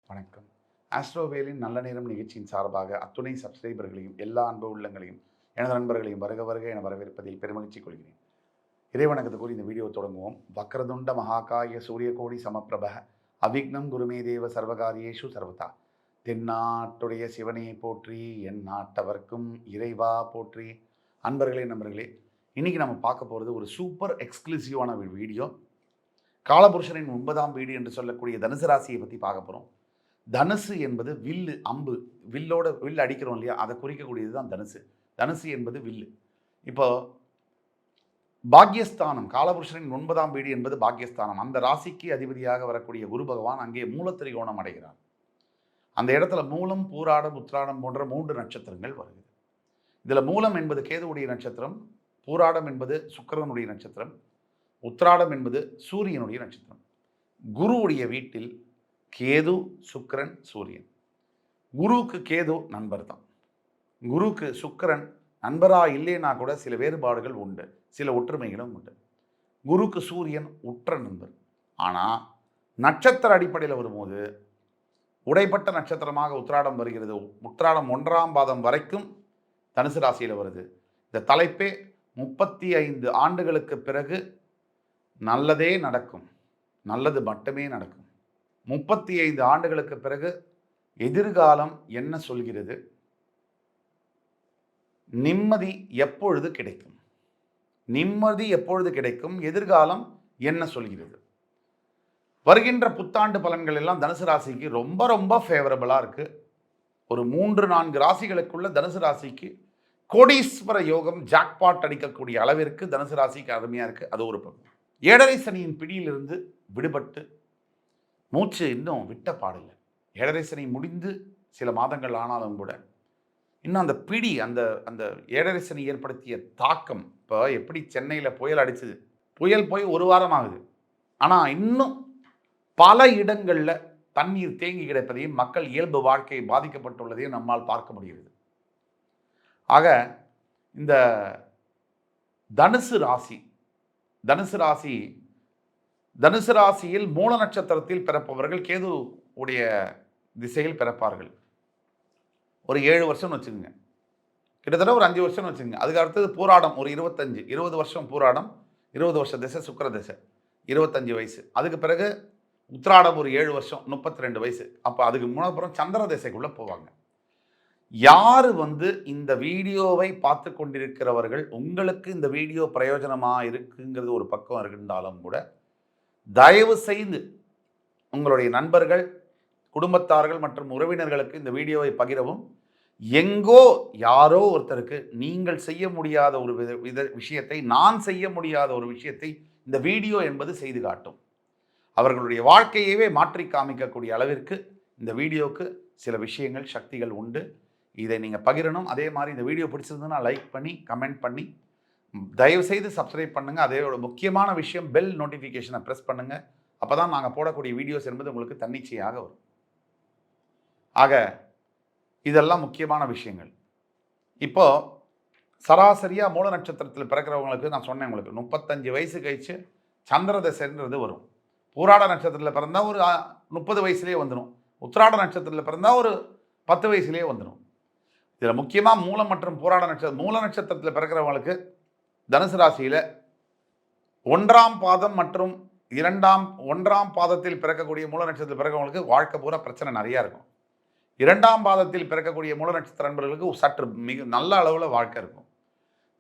வணக்கம். ஆஸ்ட்ரோவேலின் நல்ல நேரம் நிகழ்ச்சியின் சார்பாக அத்துணை சப்ஸ்கிரைபர்களையும் எல்லா அன்பு உள்ளங்களையும் எனது நண்பர்களையும் வருக வருக என வரவேற்பதில் பெருமகிழ்ச்சி கொள்கிறேன். இறைவணக்கத்தை கூறி இந்த வீடியோ தொடங்குவோம். வக்ரதுண்ட மகாகாய சூரியகோடி சமப்பிரப அவிக்னம் குருமே தேவ சர்வகாரியேஷு சர்வதா. தென்னாட்டுடைய சிவனையை போற்றி, என் நாட்டவர்க்கும் இறைவா போற்றி. அன்பர்களே நண்பர்களே, இன்னைக்கு நம்ம பார்க்க போகிறது ஒரு சூப்பர் எக்ஸ்க்ளூசிவான வீடியோ. காலபுருஷனின் 9ஆம் வீடு என்று சொல்லக்கூடிய தனுசு ராசியை பற்றி பார்க்க போகிறோம். தனுசு என்பது வில்லு, அம்பு, வில் அடிக்கிறோம் இல்லையா, அதை குறிக்கக்கூடியது தான் தனுசு. தனுசு என்பது வில்லு. இப்போ பாக்யஸ்தானம், காலபுருஷனின் 9ஆம் வீடு என்பது பாக்யஸ்தானம். அந்த ராசிக்கு அதிபதியாக வரக்கூடிய குரு பகவான் அங்கே மூலத்திரிகோணம் அடைகிறார். அந்த இடத்துல மூலம், பூராடம், உத்திராடம் போன்ற 3 நட்சத்திரங்கள் வருகிறது. இதில் மூலம் என்பது கேதுவுடைய நட்சத்திரம், பூராடம் என்பது சுக்கிரனுடைய நட்சத்திரம், உத்திராடம் என்பது சூரியனுடைய நட்சத்திரம். குருவுடைய வீட்டில் கேது, சுக்கிரன், சூரியன். குருவுக்கு கேது நண்பர் தான். குருவுக்கு சுக்கிரன் நண்பரா இல்லைன்னா கூட சில வேறுபாடுகள் உண்டு, சில ஒற்றுமைகளும் உண்டு. குருவுக்கு சூரியன் உற்ற நண்பர். ஆனால் நட்சத்திர அடிப்படையில் வரும்போது உடைப்பட்ட நட்சத்திரமாக உத்திராடம் வருகிறது. உத்திராடம் 1ஆம் பாதம் வரைக்கும் தனுசு ராசியில் வருது. இந்த தலைப்பே 35 ஆண்டுகளுக்கு பிறகு நல்லதே நடக்கும், நல்லது மட்டுமே நடக்கும். 35 ஆண்டுகளுக்கு பிறகு எதிர்காலம் என்ன சொல்கிறது, நிம்மதி எப்பொழுது கிடைக்கும், எதிர்காலம் என்ன சொல்கிறது. வருகின்ற புத்தாண்டு பலன்கள் எல்லாம் தனுசு ராசிக்கு ரொம்ப ரொம்ப ஃபேவரபிளாக இருக்குது. ஒரு 3-4 ராசிகளுக்குள்ள தனுசு ராசிக்கு கோடீஸ்வர யோகம், ஜாக்பாட் அடிக்கக்கூடிய அளவிற்கு தனுசு ராசிக்கு அருமையாக இருக்குது. அது ஒரு பக்கம். 7.5 சனியின் பிடியிலிருந்து விடுபட்டு மூச்சு இன்னும் விட்ட பாடில்லை. 7.5 சனி முடிந்து சில மாதங்கள் ஆனாலும் கூட இன்னும் அந்த பிடி, அந்த அந்த 7.5 சனி ஏற்படுத்திய தாக்கம். இப்போ எப்படி சென்னையில் புயல் அடிச்சுது, புயல் போய் 1 வாரம் ஆகுது, ஆனால் இன்னும் பல இடங்களில் தண்ணீர் தேங்கி கிடப்பதையும் மக்கள் இயல்பு வாழ்க்கை பாதிக்கப்பட்டுள்ளதையும் நம்மால் பார்க்க முடிகிறது. ஆக இந்த தனுசு ராசியில் மூல நட்சத்திரத்தில் பிறப்பவர்கள் கேது உடைய திசையில் பிறப்பார்கள். ஒரு 7 வருஷம் வச்சுக்கோங்க, கிட்டத்தட்ட ஒரு 5 வருஷம் வச்சுக்கோங்க. அதுக்கு அடுத்தது பூராடம் ஒரு 20 வருஷம் பூராடம், 20 வருஷம் திசை சுக்கிர திசை, 25 வயசு. அதுக்கு பிறகு உத்திராடம் ஒரு 7 வருஷம், 32 வயசு. அப்போ அதுக்கு முன்னப்புறம் சந்திர திசைக்குள்ளே போவாங்க. யார் இந்த வீடியோவை பார்த்து கொண்டிருக்கிறவர்கள், உங்களுக்கு இந்த வீடியோ பிரயோஜனமாக இருக்குங்கிறது ஒரு பக்கம் இருந்தாலும் கூட தயவு செய்து உங்களுடைய நண்பர்கள், குடும்பத்தார்கள் மற்றும் உறவினர்களுக்கு இந்த வீடியோவை பகிரவும். எங்கோ யாரோ ஒருத்தருக்கு நீங்கள் செய்ய முடியாத ஒரு விஷயத்தை, நான் செய்ய முடியாத ஒரு விஷயத்தை இந்த வீடியோ என்பது செய்து காட்டும். அவர்களுடைய வாழ்க்கையவே மாற்றி காமிக்கக்கூடிய அளவிற்கு இந்த வீடியோவுக்கு சில விஷயங்கள், சக்திகள் உண்டு. இதை நீங்கள் பகிரணும். அதே மாதிரி இந்த வீடியோ பிடிச்சிருந்ததுன்னா லைக் பண்ணி, கமெண்ட் பண்ணி, தயவுசெய்து சப்ஸ்கிரைப் பண்ணுங்கள். அதோட முக்கியமான விஷயம் பெல் நோட்டிஃபிகேஷனை ப்ரெஸ் பண்ணுங்கள். அப்போ தான் நாங்கள் போடக்கூடிய வீடியோஸ் என்பது உங்களுக்கு தன்னிச்சையாக வரும். ஆக இதெல்லாம் முக்கியமான விஷயங்கள். இப்போது சராசரியாக மூல நட்சத்திரத்தில் பிறக்கிறவங்களுக்கு நான் சொன்னேன், உங்களுக்கு 35 வயசு கழிச்சு சந்திர தசைன்றது வரும். பூராட நட்சத்திரத்தில் பிறந்தால் ஒரு 30 வயசுலேயே வந்துடும். உத்திராட நட்சத்திரத்தில் பிறந்தால் ஒரு 10 வயசுலேயே வந்துடும். இதில் முக்கியமாக மூலம் மற்றும் பூராட மூல நட்சத்திரத்தில் பிறக்கிறவங்களுக்கு தனுசு ராசியில் 1ஆம் பாதம் மற்றும் 1ஆம் பாதத்தில் பிறக்கக்கூடிய மூல நட்சத்திரத்தில் பிறக்கிறவங்களுக்கு வாழ்க்கை பூரா பிரச்சனை நிறையா இருக்கும். 2ஆம் பாதத்தில் பிறக்கக்கூடிய மூல நட்சத்திர அன்பர்களுக்கு சற்று மிக நல்ல அளவில் வாழ்க்கை இருக்கும்.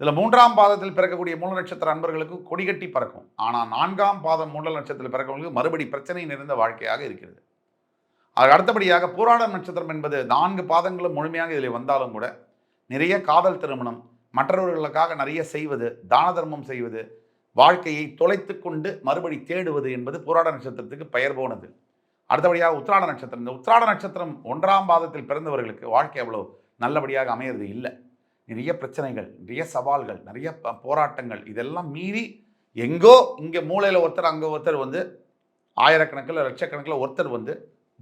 இதில் 3ஆம் பாதத்தில் பிறக்கக்கூடிய மூல நட்சத்திர அன்பர்களுக்கு கொடிகட்டி பறக்கும். ஆனால் 4ஆம் பாதம் மூல நட்சத்திரத்தில் பிறக்கிறவங்களுக்கு மறுபடி பிரச்சனை நிறைந்த வாழ்க்கையாக இருக்கிறது. அதுக்கு அடுத்தபடியாக பூராடம் நட்சத்திரம் என்பது 4 பாதங்களும் முழுமையாக இதில் வந்தாலும் கூட நிறைய காதல் திருமணம், மற்றவர்களுக்காக நிறைய செய்வது, தான தர்மம் செய்வது, வாழ்க்கையை தொலைத்து கொண்டு மறுபடி தேடுவது என்பது பூராட நட்சத்திரத்துக்கு பெயர் போனது. அடுத்தபடியாக உத்திராட நட்சத்திரம். இந்த உத்திராட நட்சத்திரம் 1ஆம் பாதத்தில் பிறந்தவர்களுக்கு வாழ்க்கை அவ்வளோ நல்லபடியாக அமையிறது இல்லை. நிறைய பிரச்சனைகள், நிறைய சவால்கள், நிறைய போராட்டங்கள், இதெல்லாம் மீறி எங்கோ இங்கே மூலையில் ஒருத்தர், அங்கே ஒருத்தர் ஆயிரக்கணக்கில் லட்சக்கணக்கில் ஒருத்தர்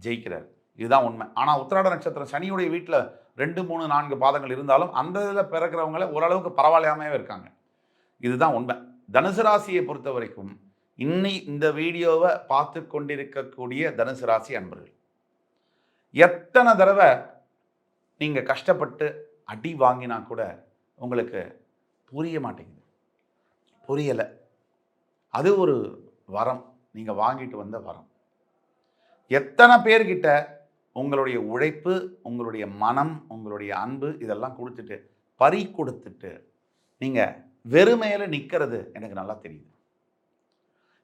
ஜெயிக்கிறார். இதுதான் உண்மை. ஆனால் உத்திராட நட்சத்திரம் சனியுடைய வீட்டில் 2, 3, 4 பாதங்கள் இருந்தாலும் அந்த இதில் பிறக்கிறவங்கள ஓரளவுக்கு பரவாயில்லாமையே இருக்காங்க. இதுதான் உண்மை. தனுசு ராசியை பொறுத்த வரைக்கும் இந்த வீடியோவை பார்த்து கொண்டிருக்கக்கூடிய தனுசு ராசி அன்பர்கள், எத்தனை தடவை நீங்கள் கஷ்டப்பட்டு அடி வாங்கினா கூட உங்களுக்கு புரிய மாட்டேங்குது, புரியலை. அது ஒரு வரம், நீங்கள் வாங்கிட்டு வந்த வரம். எத்தனை பேர்கிட்ட உங்களுடைய உழைப்பு, உங்களுடைய மனம், உங்களுடைய அன்பு இதெல்லாம் கொடுத்துட்டு பறி கொடுத்துட்டு நீங்கள் வெறுமையில் நிற்கிறது எனக்கு நல்லா தெரியுது.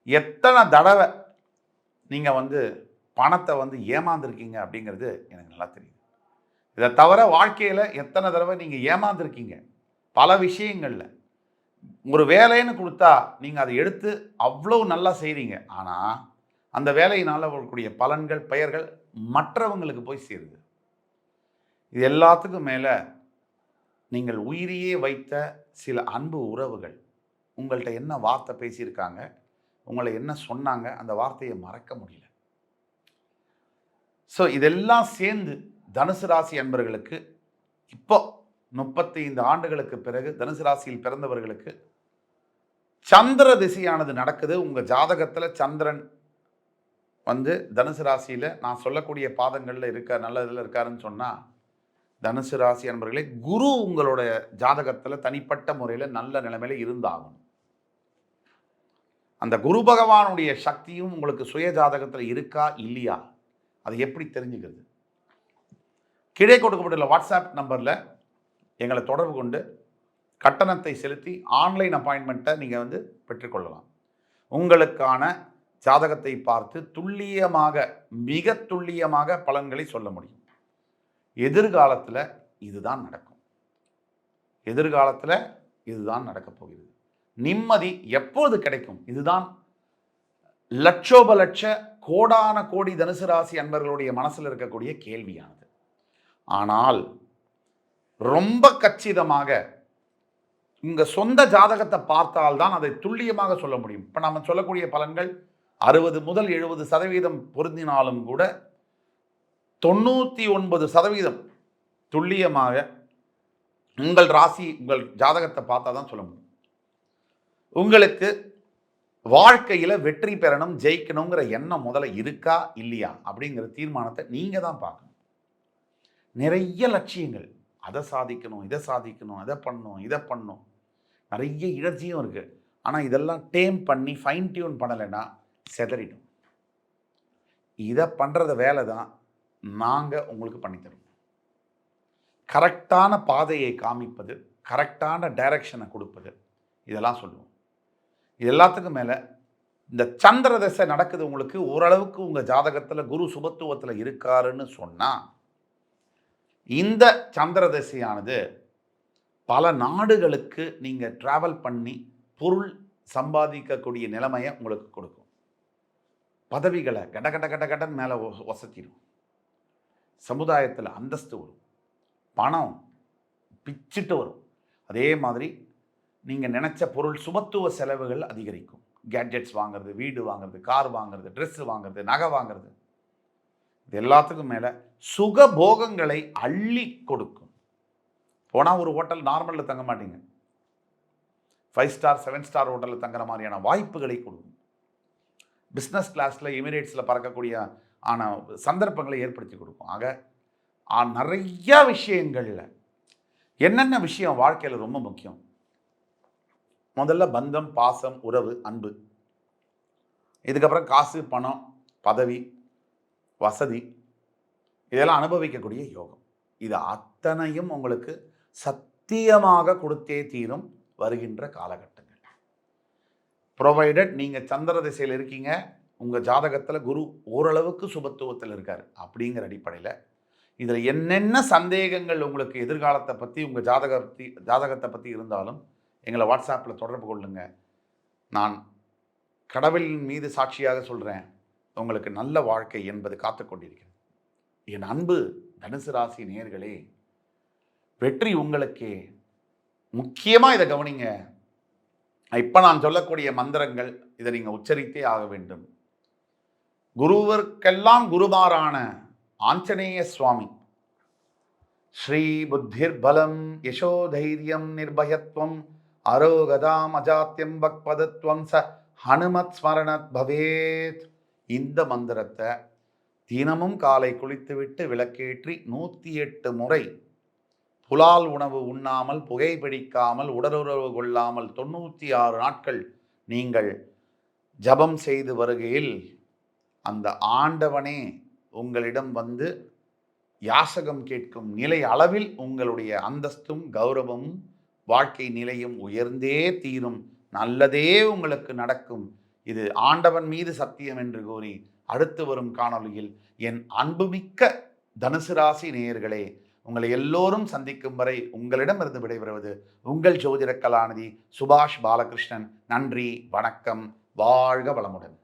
எத்தனை தடவை நீங்கள் பணத்தை ஏமாந்துருக்கீங்க அப்படிங்கிறது எனக்கு நல்லா தெரியுது. இதை தவிர வாழ்க்கையில் எத்தனை தடவை நீங்கள் ஏமாந்துருக்கீங்க பல விஷயங்களில். ஒரு வேலைன்னு கொடுத்தா நீங்கள் அதை எடுத்து அவ்வளோ நல்லா செய்கிறீங்க, ஆனால் அந்த வேலையினால் வரக்கூடிய பலன்கள், பெயர்கள் மற்றவங்களுக்கு போய் சேருது. இது எல்லாத்துக்கும் மேலே நீங்கள் உயிரையே வைத்த சில அன்பு உறவுகள் உங்கள்கிட்ட என்ன வார்த்தை பேசியிருக்காங்க, உங்களை என்ன சொன்னாங்க, அந்த வார்த்தையை மறக்க முடியல. ஸோ இதெல்லாம் சேர்ந்து தனுசு ராசி அன்பர்களுக்கு இப்போ 35 ஆண்டுகளுக்கு பிறகு தனுசு ராசியில் பிறந்தவர்களுக்கு சந்திர திசையானது நடக்குது. உங்கள் ஜாதகத்தில் சந்திரன் தனுசு ராசியில் நான் சொல்லக்கூடிய பாதங்களில் இருக்கார், நல்ல இதில் இருக்காருன்னு சொன்னால், தனுசு ராசி அன்பர்களே, குரு உங்களோட ஜாதகத்தில் தனிப்பட்ட முறையில் நல்ல நிலைமையில் இருந்தாகும். அந்த குரு பகவானுடைய சக்தியும் உங்களுக்கு சுய ஜாதகத்தில் இருக்கா இல்லையா, அதை எப்படி தெரிஞ்சுக்கிறது? கீழே கொடுக்கப்பட்டுள்ள வாட்ஸ்அப் நம்பரில் எங்களை தொடர்பு கொண்டு கட்டணத்தை செலுத்தி ஆன்லைன் அப்பாயின்மெண்ட்டை நீங்கள் பெற்றுக்கொள்ளலாம். உங்களுக்கான ஜாதகத்தை பார்த்து துல்லியமாக, மிக துல்லியமாக பலன்களை சொல்ல முடியும். எதிர்காலத்தில் இதுதான் நடக்கும். எதிர்காலத்தில் இதுதான் நடக்கப் போகிறது. நிம்மதி எப்போது கிடைக்கும்? இதுதான் லட்சோப லட்ச கோடான கோடி தனுசு ராசி அன்பர்களுடைய மனசில் இருக்கக்கூடிய கேள்வியானது. ஆனால் ரொம்ப கச்சிதமாக உங்கள் சொந்த ஜாதகத்தை பார்த்தால்தான் அதை துல்லியமாக சொல்ல முடியும். இப்போ நம்ம சொல்லக்கூடிய பலன்கள் 60 முதல் 70% பொருந்தினாலும் கூட 99% துல்லியமாக உங்கள் ராசி, உங்கள் ஜாதகத்தை பார்த்தா தான் சொல்ல முடியும். உங்களுக்கு வாழ்க்கையில் வெற்றி பெறணும், ஜெயிக்கணுங்கிற எண்ணம் முதல்ல இருக்கா இல்லையா அப்படிங்கிற தீர்மானத்தை நீங்கள் தான் பார்க்கணும். நிறைய லட்சியங்கள், அதை சாதிக்கணும், இதை சாதிக்கணும், அதை பண்ணணும், இதை பண்ணணும், நிறைய எனர்ஜியும் இருக்குது. ஆனால் இதெல்லாம் டேம் பண்ணி ஃபைன் டியூன் பண்ணலைன்னா செதறிடும். இதை பண்ணுறத வேலை தான் நாங்கள் உங்களுக்கு பண்ணித்தரோம். கரெக்டான பாதையை காமிப்பது, கரெக்டான டைரக்ஷனை கொடுப்பது, இதெல்லாம் சொல்லுவோம். இது எல்லாத்துக்கும் மேலே இந்த சந்திர தசை நடக்குது உங்களுக்கு, ஓரளவுக்கு உங்கள் ஜாதகத்தில் குரு சுபத்துவத்தில் இருக்காருன்னு சொன்னால், இந்த சந்திர தசையானது பல நாடுகளுக்கு நீங்கள் ட்ராவல் பண்ணி பொருள் சம்பாதிக்கக்கூடிய நிலைமையை உங்களுக்கு கொடுக்கும். பதவிகளை கட கட கட கடன் மேலே வசத்திடும். சமுதாயத்தில் அந்தஸ்து வரும், பணம் பிச்சுட்டு வரும். அதே மாதிரி நீங்கள் நினச்ச பொருள் சுபத்துவ செலவுகள் அதிகரிக்கும். கேட்ஜெட்ஸ் வாங்குறது, வீடு வாங்குறது, கார் வாங்குறது, ட்ரெஸ்ஸு வாங்குறது, நகை வாங்குறது, இது எல்லாத்துக்கும் மேலே சுகபோகங்களை அள்ளி கொடுக்கும். போனால் ஒரு ஹோட்டல் நார்மலில் தங்க மாட்டீங்க, 5 ஸ்டார் 7 ஸ்டார் ஹோட்டலில் தங்குற மாதிரியான வாய்ப்புகளை கொடுக்கும். பிஸ்னஸ் கிளாஸில் எமிரேட்ஸில் பறக்கக்கூடிய சந்தர்ப்பங்களை ஏற்படுத்தி கொடுக்கும். ஆக நிறைய விஷயங்களில் என்னென்ன விஷயம் வாழ்க்கையில் ரொம்ப முக்கியம்? முதல்ல பந்தம், பாசம், உறவு, அன்பு. இதுக்கப்புறம் காசு, பணம், பதவி, வசதி, இதெல்லாம் அனுபவிக்கக்கூடிய யோகம். இது அத்தனையும் உங்களுக்கு சத்தியமாக கொடுத்தே தீரும் வருகின்ற காலகட்டங்கள். ப்ரொவைடட் நீங்கள் சந்திர திசையில் இருக்கீங்க, உங்கள் ஜாதகத்தில் குரு ஓரளவுக்கு சுபத்துவத்தில் இருக்கார் அப்படிங்கிற அடிப்படையில் இதில் என்னென்ன சந்தேகங்கள் உங்களுக்கு எதிர்காலத்தை பற்றி, உங்கள் ஜாதகத்தை பற்றி இருந்தாலும் எங்களை வாட்ஸ்அப்பில் தொடர்பு கொள்ளுங்க. நான் கடவுளின் மீது சாட்சியாக சொல்கிறேன், உங்களுக்கு நல்ல வாழ்க்கை என்பது காத்து கொண்டிருக்கிறது. என் அன்பு தனுசு ராசி நேயர்களே, வெற்றி உங்களுக்கே. முக்கியமாக இதை கவனிங்க. இப்போ நான் சொல்லக்கூடிய மந்திரங்கள் இதை நீங்கள் உச்சரித்தே ஆக வேண்டும். குருவிற்கெல்லாம் குருமாரான ஆஞ்சநேய சுவாமி ஸ்ரீ புத்திர் பலம் யசோதைரியம் நிர்பயத்வம் அரோகதாம் அஜாத்தியம் பக்பதத்வம் ச ஹனுமத் ஸ்மரணத் பவேத். இந்த மந்திரத்தை தினமும் காலை குளித்துவிட்டு விளக்கேற்றி 108 முறை புலால் உணவு உண்ணாமல், புகைப்பிடிக்காமல், உடலுறவு கொள்ளாமல் 96 நாட்கள் நீங்கள் ஜபம் செய்து வருகையில் அந்த ஆண்டவனே உங்களிடம் வந்து யாசகம் கேட்கும் நிலை அளவில் உங்களுடைய அந்தஸ்தும் கௌரவமும் வாழ்க்கை நிலையும் உயர்ந்தே தீரும். நல்லதே உங்களுக்கு நடக்கும். இது ஆண்டவன் மீது சத்தியம் என்று கூறி அடுத்து வரும் காணொளியில் என் அன்புமிக்க தனுசு ராசி நேயர்களே, உங்களை எல்லோரும் சந்திக்கும் வரை உங்களிடமிருந்து விடைபெறுவது உங்கள் ஜோதிட கலாநிதி சுபாஷ் பாலகிருஷ்ணன். நன்றி, வணக்கம், வாழ்க வளமுடன்.